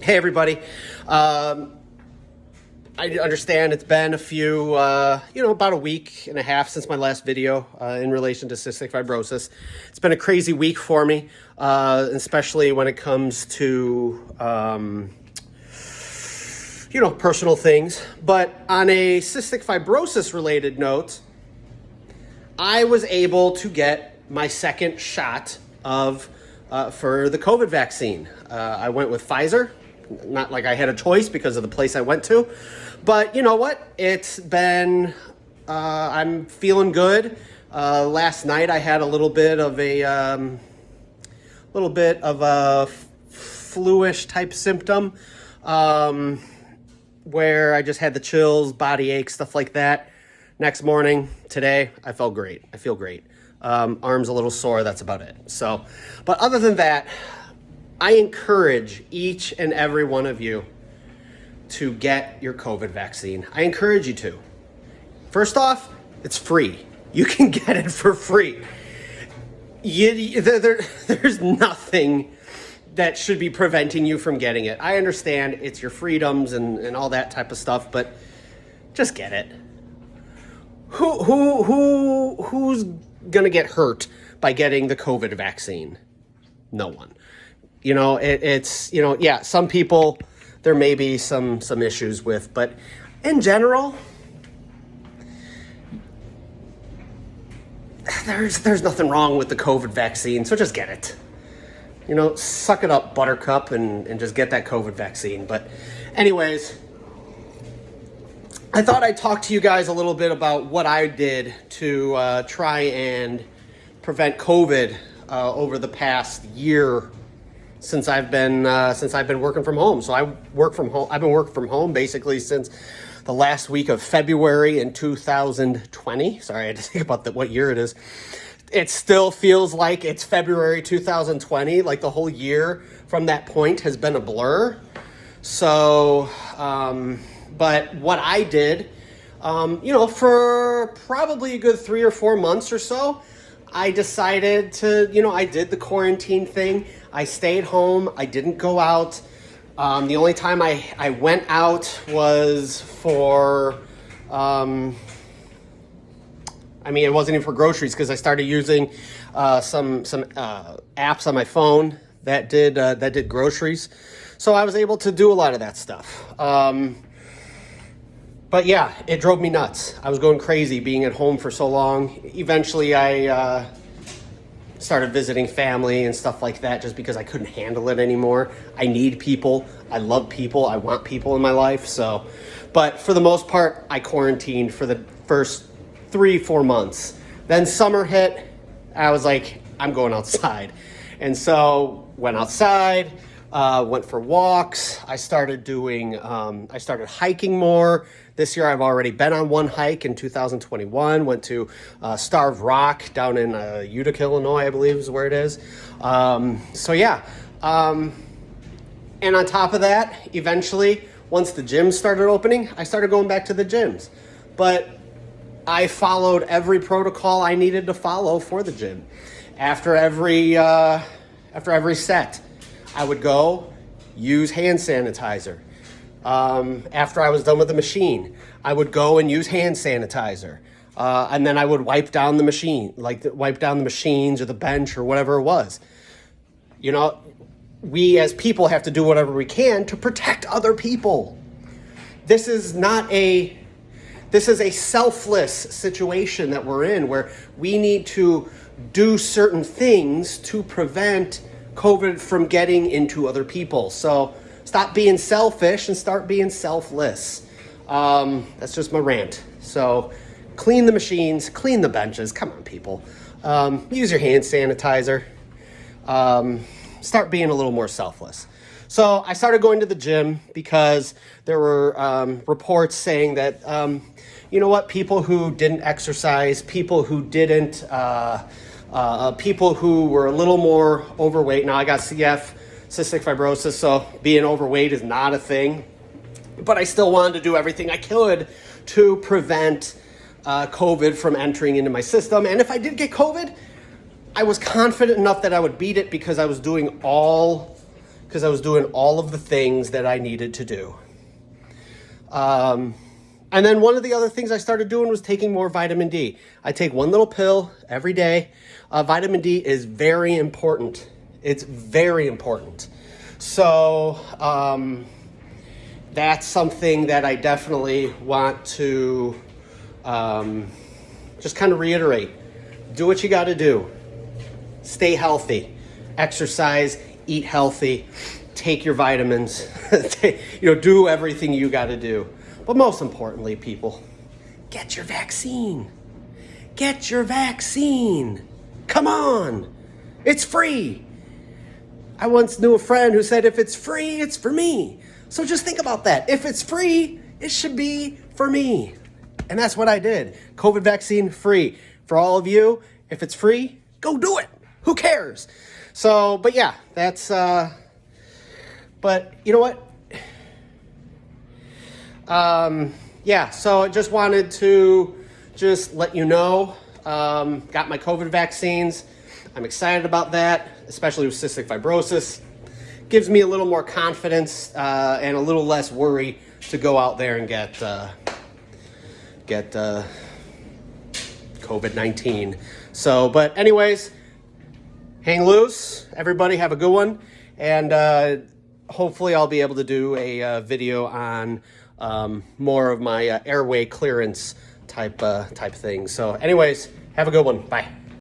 Hey everybody. I understand it's been a few, about a week and a half since my last video in relation to cystic fibrosis. It's been a crazy week for me, especially when it comes to, personal things. But on a cystic fibrosis related note, I was able to get my second shot for the COVID vaccine. I went with Pfizer. Not like I had a choice because of the place I went to, but you know what? It's been, I'm feeling good. Last night I had a little bit of a flu-ish type symptom, where I just had the chills, body ache, stuff like that. Next morning, today, I felt great. I feel great. Arms a little sore, that's about it. So, but other than that, I encourage each and every one of you to get your COVID vaccine. I encourage you to. First off, it's free. You can get it for free. There's nothing that should be preventing you from getting it. I understand it's your freedoms and all that type of stuff, but just get it. Who's gonna get hurt by getting the COVID vaccine? No one. Some people there may be some issues with, but in general, there's nothing wrong with the COVID vaccine, so just get it. Suck it up, buttercup, and just get that COVID vaccine. But anyways, I thought I'd talk to you guys a little bit about what I did to try and prevent COVID over the past year since I've been working from home. So I've been working from home basically since the last week of February in 2020. Sorry, I had to think about what year it is. It still feels like it's February 2020, like the whole year from that point has been a blur. So, but what I did, for probably a good 3 or 4 months or so, I decided to, I did the quarantine thing. I stayed home. I didn't go out. The only time I went out was for, it wasn't even for groceries because I started using some apps on my phone that did groceries. So I was able to do a lot of that stuff. But yeah, it drove me nuts. I was going crazy being at home for so long. Eventually, I started visiting family and stuff like that just because I couldn't handle it anymore. I need people. I love people. I want people in my life. So, but for the most part, I quarantined for the first 3-4 months. Then summer hit. I was like, I'm going outside. And so went outside, went for walks. I started hiking more. This year, I've already been on one hike in 2021. Went to Starved Rock down in Utica, Illinois, I believe is where it is. And on top of that, eventually, once the gyms started opening, I started going back to the gyms. But I followed every protocol I needed to follow for the gym. After every set, I would go use hand sanitizer. After I was done with the machine, I would go and use hand sanitizer. And then I would wipe down the machine, wipe down the machines or the bench or whatever it was. We as people have to do whatever we can to protect other people. This is a selfless situation that we're in where we need to do certain things to prevent COVID from getting into other people. So stop being selfish and start being selfless. That's just my rant. So clean the machines, clean the benches. Come on, people. Use your hand sanitizer. Start being a little more selfless. So I started going to the gym because there were reports saying that, people who didn't exercise, people who didn't, people who were a little more overweight. Now I got cystic fibrosis, so being overweight is not a thing. But I still wanted to do everything I could to prevent COVID from entering into my system. And if I did get COVID, I was confident enough that I would beat it because I was doing all because I was doing all of the things that I needed to do. And then one of the other things I started doing was taking more vitamin D. I take one little pill every day. Vitamin D is very important. It's very important. So that's something that I definitely want to just kind of reiterate. Do what you got to do. Stay healthy. Exercise, eat healthy, take your vitamins, do everything you got to do. But most importantly, people, get your vaccine. Get your vaccine. Come on. It's free. I once knew a friend who said, if it's free, it's for me. So just think about that. If it's free, it should be for me. And that's what I did. COVID vaccine free. For all of you, if it's free, go do it. Who cares? So, but yeah, that's, but you know what? So I just wanted to just let you know, got my COVID vaccines. I'm excited about that, especially with cystic fibrosis. Gives me a little more confidence and a little less worry to go out there and get COVID-19. So, but anyways, hang loose. Everybody have a good one. And hopefully I'll be able to do a video on more of my airway clearance type thing. So anyways, have a good one. Bye.